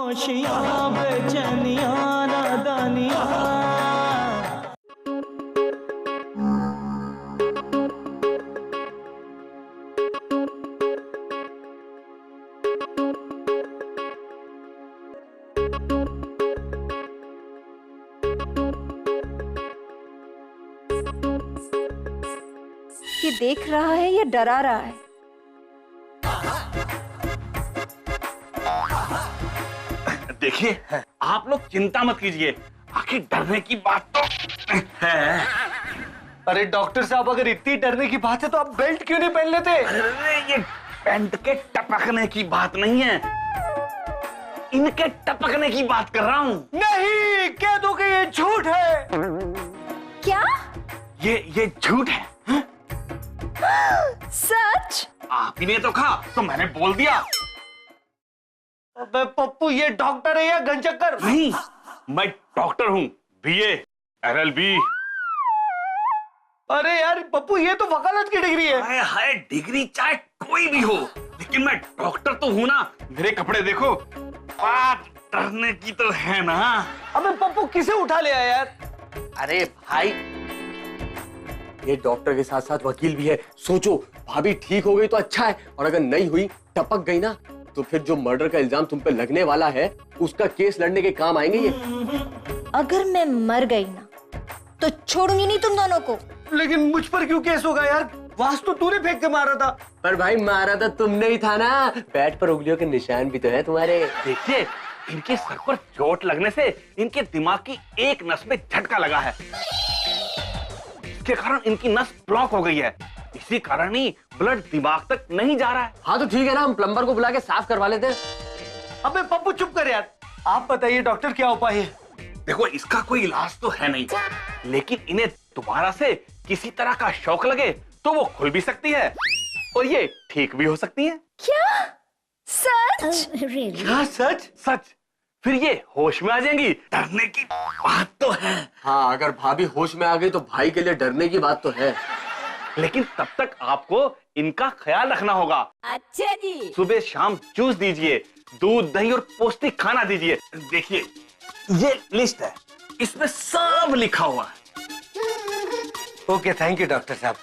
खामोशियां बेचैनियां नादानियां। ये देख रहा है या डरा रहा है? देखिए आप लोग चिंता मत कीजिए, आखिर डरने की बात तो है। अरे डॉक्टर साहब, अगर इतनी डरने की बात है तो आप बेल्ट क्यों नहीं पहन लेते? अरे ये पैंट के टपकने की बात नहीं है, इनके टपकने की बात कर रहा हूँ। नहीं, कह दो कि ये झूठ है। क्या? ये झूठ है। सच? आप ही ने तो कहा तो मैंने बोल दिया। अबे पप्पू, ये डॉक्टर है या गंचक्कर? नहीं, मैं डॉक्टर हूँ, बीए LLB। अरे यार पप्पू, ये तो वकालत की डिग्री है। हाय हाय, डिग्री चाहे कोई भी हो, लेकिन मैं डॉक्टर तो हूँ ना। मेरे कपड़े देखो, बात डरने की तो है ना। अबे पप्पू, किसे उठा ले आया यार? अरे भाई, ये डॉक्टर के साथ साथ वकील भी है। सोचो, भाभी ठीक हो गई तो अच्छा है, और अगर नहीं हुई, टपक गई ना, तो फिर जो मर्डर का इल्जाम तुम पे लगने वाला है, उसका केस लड़ने के काम आएंगे ये। अगर मैं मर गई ना, तो छोड़ूंगी नहीं तुम दोनों को। लेकिन मुझ पर क्यों केस होगा यार? वास तो तूने फेंक के मारा था। पर भाई, मारा तो तुमने ही था ना। बैट पर उंगलियों के निशान भी तो है तुम्हारे। देखिए, इनके सर पर चोट लगने से इनके दिमाग की एक नस में झटका लगा है, इसके कारण इनकी नस ब्लॉक हो गई है। इसी कारण ही ब्लड दिमाग तक नहीं जा रहा है। हाँ तो ठीक है ना, हम प्लम्बर को बुला के साफ करवा लेते हैं। अबे पप्पू चुप कर यार। आप बताइए डॉक्टर, क्या उपाय है? देखो, इसका कोई इलाज तो है नहीं, लेकिन इन्हें दोबारा से किसी तरह का शौक लगे तो वो खुल भी सकती है और ये ठीक भी हो सकती है। क्या? सच? क्या सच? सच। फिर ये होश में आ जाएंगी। डरने की बात तो है। हाँ, अगर भाभी होश में आ गई तो भाई के लिए डरने की बात तो है। लेकिन तब तक आपको इनका ख्याल रखना होगा। अच्छा जी। सुबह शाम जूस दीजिए, दूध दही और पौष्टिक खाना दीजिए। देखिए, ये लिस्ट है, इसमें सब लिखा हुआ है। ओके, थैंक यू डॉक्टर साहब।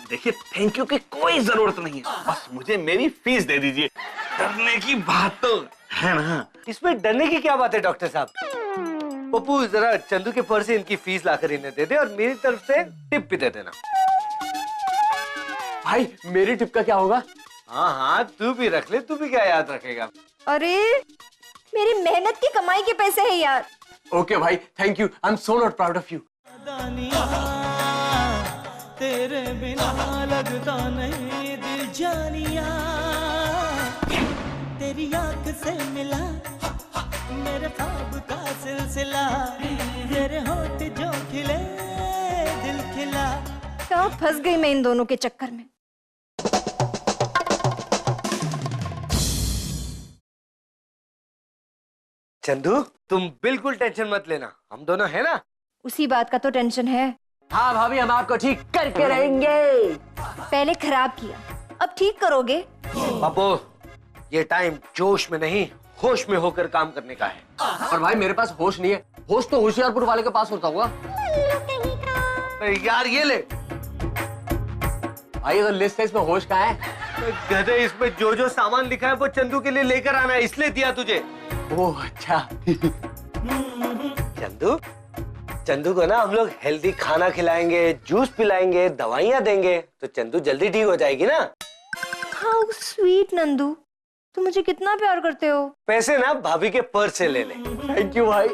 देखिए, थैंक यू की कोई जरूरत नहीं है, बस मुझे मेरी फीस दे दीजिए। डरने की बात तो है ना। इसमें डरने की क्या बात है डॉक्टर साहब? पप्पू, जरा चंदू के पर्स से इनकी फीस लाकर इन्हें दे दे और मेरी तरफ से टिप भी दे देना। भाई, मेरी टिप का क्या होगा? हाँ हाँ, तू भी रख ले, तू भी क्या याद रखेगा? अरे, मेरी मेहनत की कमाई के पैसे है यार। ओके भाई, thank you. I am so not proud of you. तेरे बिना लगता नहीं दिल जानिया, तेरी आंख से मिला मेरे ख्वाब का सिलसिला, तेरे होठ जो खिले दिल खिला। क्या फंस गई मैं इन दोनों के चक्कर में। चंदू, तुम बिल्कुल टेंशन मत लेना, हम दोनों है ना। उसी बात का तो टेंशन है। हाँ भाभी, हम आपको ठीक करके रहेंगे। पहले खराब किया, अब ठीक करोगे। पप्पू, ये टाइम जोश में नहीं, होश में होकर काम करने का है। और भाई, मेरे पास होश नहीं है। होश तो होशियारपुर वाले के पास होता होगा। यार ये ले। भाई, अगर लिस्ट है, इसमें होश कहाँ है? गधे, इसमें जो जो सामान लिखा है वो चंदू के लिए लेकर आना है, इसलिए दिया तुझे। ओह अच्छा। चंदू, चंदू को ना हम लोग हेल्दी खाना खिलाएंगे, जूस पिलाएंगे, दवाइयाँ देंगे, तो चंदू जल्दी ठीक हो जाएगी ना। हाउ स्वीट नंदू, तुम मुझे कितना प्यार करते हो। पैसे ना भाभी के पर्स से ले ले। थैंक यू भाई।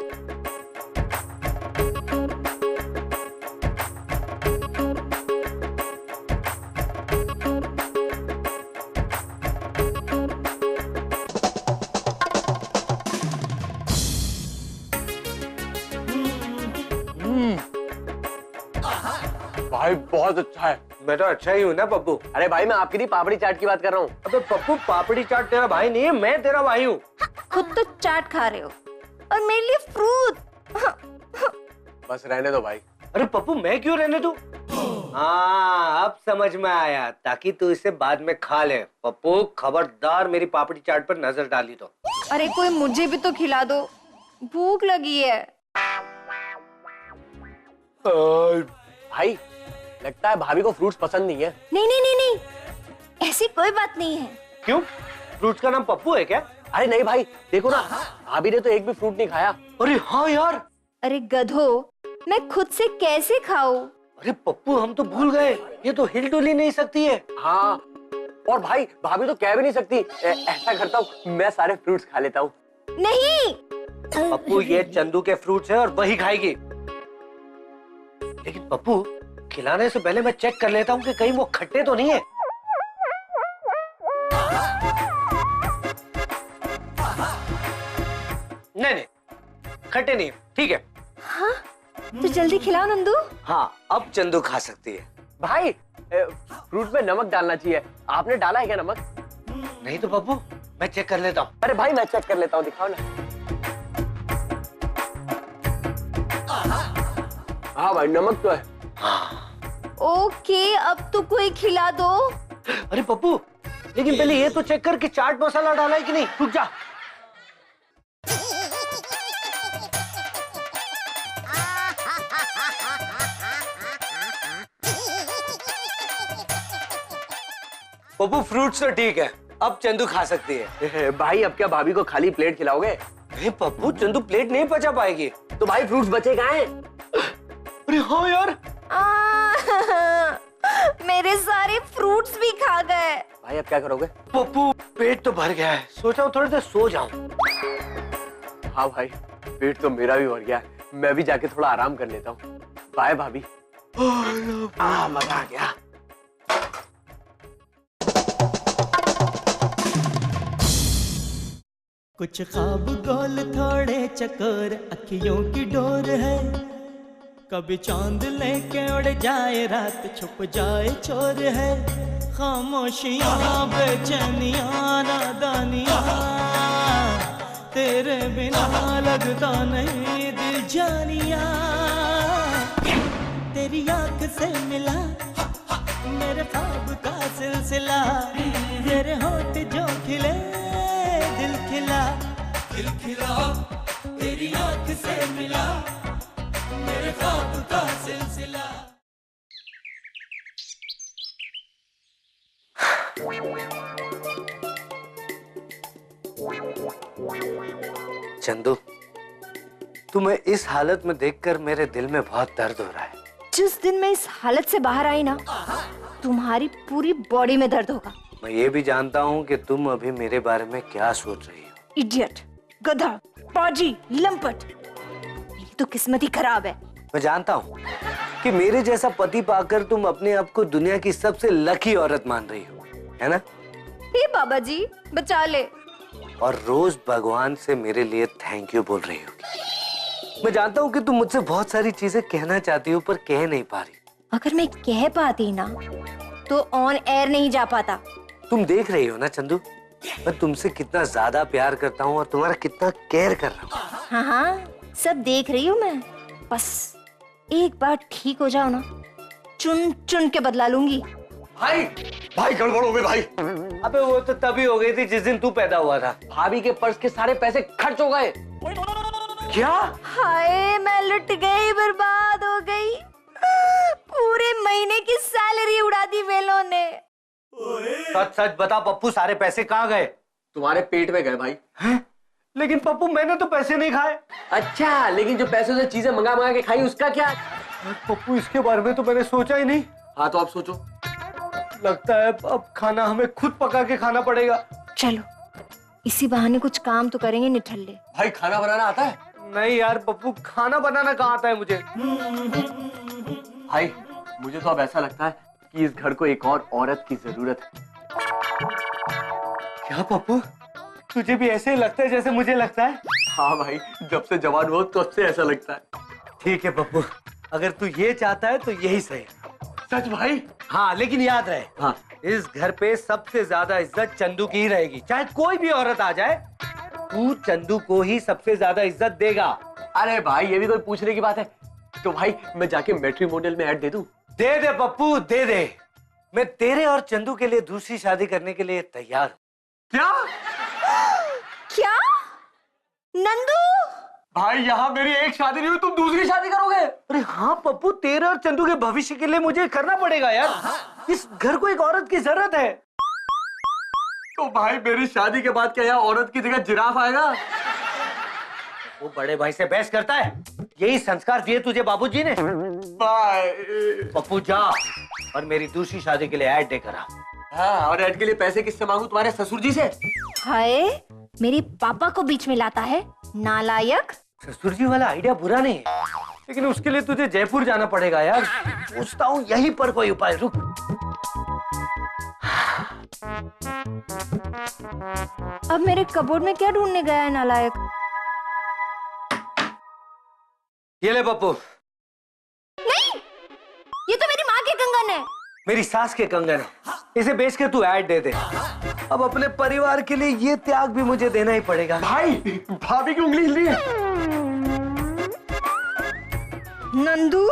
भाई, बहुत अच्छा है। मैं तो अच्छा ही हूँ ना पप्पू। अरे भाई, मैं आपकी नहीं, पापड़ी चाट की बात कर रहा हूँ। अबे पप्पू, पापड़ी चाट तेरा भाई नहीं है, मैं तेरा भाई हूँ। खुद तो चाट खा रहे हो और मेरे लिए फ्रूट। बस रहने दो भाई। अरे पप्पू, मैं क्यों रहने दूं? हाँ, अब समझ में आया, ताकि तू इसे बाद में खा ले। पप्पू, खबरदार मेरी पापड़ी चाट पर नजर डाली तो। अरे कोई मुझे भी तो खिला दो, भूख लगी है। भाई लगता है भाभी को फ्रूट्स पसंद नहीं है। नहीं नहीं नहीं नहीं, ऐसी कोई बात नहीं है। क्यों? फ्रूट्स का नाम पप्पू है क्या? अरे नहीं भाई, देखो ना भाभी ने तो एक भी फ्रूट नहीं खाया। अरे हाँ यार। अरे गधो, मैं खुद से कैसे खाऊं? अरे पप्पू हम तो भूल गए, ये तो हिल डुल ही नहीं सकती है। हाँ, और भाई भाभी तो कह भी नहीं सकती। ऐसा करता हूँ मैं सारे फ्रूट्स खा लेता हूँ। नहीं पप्पू ये चंदू के फ्रूट्स है और वही खाएगी। लेकिन पप्पू खिलाने से पहले मैं चेक कर लेता हूँ कि कहीं वो खट्टे तो नहीं है। नहीं नहीं, खट्टे नहीं, ठीक है। हाँ तो जल्दी खिलाओ नंदू। हाँ अब चंदू खा सकती है। भाई फ्रूट में नमक डालना चाहिए, आपने डाला है क्या नमक? नहीं तो पप्पू मैं चेक कर लेता हूँ। अरे भाई मैं चेक कर लेता हूँ, दिखाओ ना। हाँ भाई नमक तो है। ओके, अब तो कोई खिला दो। अरे पप्पू लेकिन पहले ये तो चेक कर कि चाट मसाला डाला है कि नहीं। रुक जा। पप्पू फ्रूट्स तो ठीक है, अब चंदू खा सकती है। भाई अब क्या भाभी को खाली प्लेट खिलाओगे? अरे पप्पू चंदू प्लेट नहीं पचा पाएगी। तो भाई फ्रूट्स बचे कहाँ हैं? अरे हाँ यार। मेरे सारे फ्रूट्स भी खा गए। भाई अब क्या करोगे? पप्पू पेट तो भर गया है, सोचा हूँ थोड़ी देर सो जाऊं। हाँ भाई पेट तो मेरा भी भर गया है, मैं भी जाके थोड़ा आराम कर लेता हूँ। बाय भाभी। मजा आ गया। कुछ ख्वाब गोल थोड़े चकोर अखियों की डोर है, कभी चांद लेके उड़ जाए रात छुप जाए चोर है। खामोशियां बेचैनियां नादानियां, तेरे बिना लगता नहीं दिल जानिया। तेरी आंख से मिला मेरे ख्वाब का सिलसिला, तेरे होठ जो खिले दिल खिला, दिल खिला। तेरी आंख से मिला मेरे ख्वाब का सिलसिला। चंदू तुम्हें इस हालत में देखकर मेरे दिल में बहुत दर्द हो रहा है। जिस दिन मैं इस हालत से बाहर आई ना, तुम्हारी पूरी बॉडी में दर्द होगा। मैं ये भी जानता हूँ कि तुम अभी मेरे बारे में क्या सोच रही हो। इडियट, गधा, पाजी, लंपट, मेरी तो किस्मत ही खराब है। मैं जानता हूँ कि मेरे जैसा पति पाकर तुम अपने आप को दुनिया की सबसे लकी औरत मान रही हो, है ना? हे बाबा जी बचा ले। और रोज भगवान से मेरे लिए थैंक यू बोल रही होगी। मैं जानता हूँ कि तुम मुझसे बहुत सारी चीजें कहना चाहती हो पर कह नहीं पा रही। अगर मैं कह पाती ना तो ऑन एयर नहीं जा पाता। तुम देख रही हो ना चंदू, मैं तुमसे कितना ज्यादा प्यार करता हूँ और तुम्हारा कितना केयर कर रहा हूँ। हाँ हाँ सब देख रही हूँ मैं, बस एक बार ठीक हो जाओ ना, चुन चुन के बदला लूंगी। भाई भाई गड़बड़ हो गई भाई। अबे वो तो तभी हो गई थी जिस दिन तू पैदा हुआ था। भाभी के पर्स के सारे पैसे खर्च हो गए। क्या? हाय मैं लुट गई, बर्बाद हो गई। पूरे महीने की सैलरी उड़ा दी वेलों ने। सच सच बता पप्पू, सारे पैसे कहाँ गए? तुम्हारे पेट में गए भाई। हैं? लेकिन पप्पू मैंने तो पैसे नहीं खाए। अच्छा, लेकिन जो पैसों से चीजें मंगा मंगा के खाई उसका क्या? पप्पू इसके बारे में तो मैंने सोचा ही नहीं। हाँ तो आप सोचो। लगता है अब खाना हमें खुद पका के खाना पड़ेगा। चलो इसी बहाने कुछ काम तो करेंगे निठल्ले। भाई खाना बनाना आता है? नहीं यार पप्पू, खाना बनाना कहाँ आता है मुझे। भाई मुझे तो अब ऐसा लगता है कि इस घर को एक और औरत की जरूरत है। क्या पप्पू, तुझे भी ऐसे ही लगता है जैसे मुझे लगता है? हाँ भाई, जब से जवान हो तब से ऐसा लगता है। ठीक है पप्पू, अगर तू ये चाहता है तो यही सही। सच भाई? हाँ लेकिन याद रहे, हाँ इस घर पे सबसे ज्यादा इज्जत चंदू की ही रहेगी। चाहे कोई भी औरत आ जाए, तू चंदू को ही सबसे ज्यादा इज्जत देगा। अरे भाई ये भी कोई पूछने की बात है? तो भाई मैं जाके मैट्रिमोनियल में ऐड दे दूं? दे दे पप्पू दे दे। मैं तेरे और चंदू के लिए दूसरी शादी करने के लिए तैयार हूँ। क्या? क्या? भाई यहाँ मेरी एक शादी नहीं हुई, तुम दूसरी शादी करोगे? अरे हाँ पप्पू, तेरे और चंदू के भविष्य के लिए मुझे करना पड़ेगा यार। इस घर को एक औरत की जरूरत है। तो भाई मेरी शादी के बाद क्या यहाँ औरत की जगह जिराफ आएगा? वो बड़े भाई से बहस करता है। यही संस्कार दिए तुझे बाबूजी ने। भाई पप्पू जा और मेरी दूसरी शादी के लिए ऐड दे कर आ। हाँ, और ऐड के लिए पैसे किससे मांगू? तुम्हारे ससुर जी से? हाय, मेरे पापा को बीच में लाता है, नालायक। ससुर जी वाला आइडिया बुरा नहीं है, लेकिन उसके लिए तुझे जयपुर जाना पड़ेगा यार। पूछता हूँ यहीं पर कोई उपाय। रुक। अब मेरे कबोर्ड में क्या ढूंढने गया है नालायक? ये ले पप्पू। नहीं, ये तो मेरी माँ के कंगन है। मेरी सास के कंगन है, इसे बेच के तू ऐड दे दे। अब अपने परिवार के लिए ये त्याग भी मुझे देना ही पड़ेगा। भाई भाभी की उंगली हिल रही है। नंदू,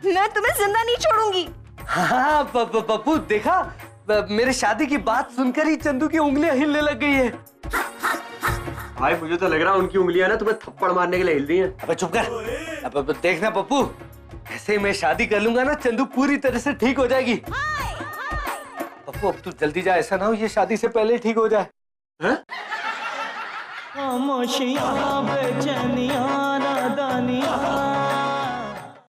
मैं तुम्हें जिंदा नहीं छोड़ूंगी। हाँ पप्पू देखा, मेरे शादी की बात सुनकर ही चंदू की उंगलियां हिलने लग गई है। भाई मुझे तो लग रहा है उनकी उंगलियां ना तुम्हें थप्पड़ मारने के लिए हिल रही हैं। अबे चुप कर। अब देखना पप्पू, ऐसे ही मैं शादी कर लूंगा ना, चंदू पूरी तरह से ठीक हो जाएगी। पप्पू अब तू जल्दी जा, ऐसा ना हो ये शादी से पहले ठीक हो जाए। खामोशियां, बेचैनियां, नादानियां